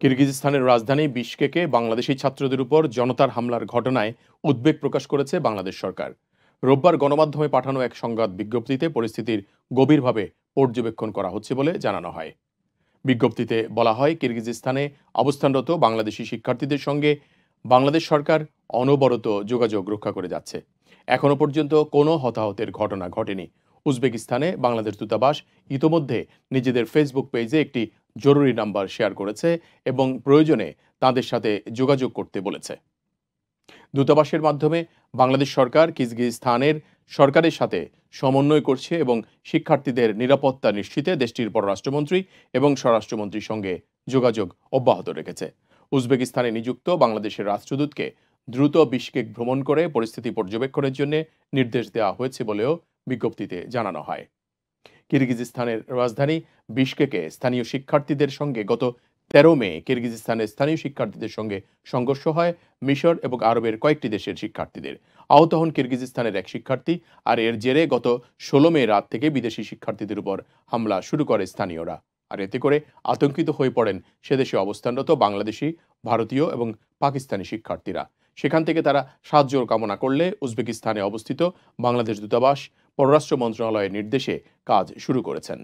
কিরগিজস্তানের রাজধানী বিশকেকে বাংলাদেশি ছাত্রদের উপর জনতার হামলার ঘটনায় উদ্বেগ প্রকাশ করেছে বাংলাদেশ সরকার। রোববার গণমাধ্যমে পাঠানো এক সংবাদ বিজ্ঞপ্তিতে পরিস্থিতির গভীরভাবে পর্যবেক্ষণ করা হচ্ছে বলে জানানো হয়। বিজ্ঞপ্তিতে বলা হয়, কিরগিজস্তানে অবস্থানরত বাংলাদেশি শিক্ষার্থীদের সঙ্গে বাংলাদেশ সরকার অনবরত যোগাযোগ রক্ষা করে যাচ্ছে। এখনো পর্যন্ত কোনো হতাহতের ঘটনা ঘটেনি। উজবেকিস্তানে বাংলাদেশ দূতাবাস ইতোমধ্যে নিজেদের ফেসবুক পেজে একটি জরুরি নাম্বার শেয়ার করেছে এবং প্রয়োজনে তাদের সাথে যোগাযোগ করতে বলেছে। দূতাবাসের মাধ্যমে বাংলাদেশ সরকার কিরগিজস্তানের সরকারের সাথে সমন্বয় করছে এবং শিক্ষার্থীদের নিরাপত্তা নিশ্চিতে দেশটির পররাষ্ট্রমন্ত্রী এবং স্বরাষ্ট্রমন্ত্রীর সঙ্গে যোগাযোগ অব্যাহত রেখেছে। উজবেকিস্তানে নিযুক্ত বাংলাদেশের রাষ্ট্রদূতকে দ্রুত বিশকেক ভ্রমণ করে পরিস্থিতি পর্যবেক্ষণের জন্য নির্দেশ দেওয়া হয়েছে বলেও বিজ্ঞপ্তিতে জানানো হয়। কিরগিজস্তানের রাজধানী বিশকেকে স্থানীয় শিক্ষার্থীদের সঙ্গে গত ১৩ মে কিরগিজস্তানের স্থানীয় শিক্ষার্থীদের সঙ্গে সংঘর্ষ হয় মিশর এবং আরবের কয়েকটি দেশের শিক্ষার্থীদের। আহত হন কিরগিজস্তানের এক শিক্ষার্থী, আর এর জেরে গত ১৬ মে রাত থেকে বিদেশি শিক্ষার্থীদের উপর হামলা শুরু করে স্থানীয়রা। আর এতে করে আতঙ্কিত হয়ে পড়েন সেদেশে অবস্থানরত বাংলাদেশি, ভারতীয় এবং পাকিস্তানি শিক্ষার্থীরা। সেখান থেকে তারা সাহায্য কামনা করলে উজবেকিস্তানে অবস্থিত বাংলাদেশ দূতাবাস পররাষ্ট্র মন্ত্রণালয়ের নির্দেশে কাজ শুরু করেছেন।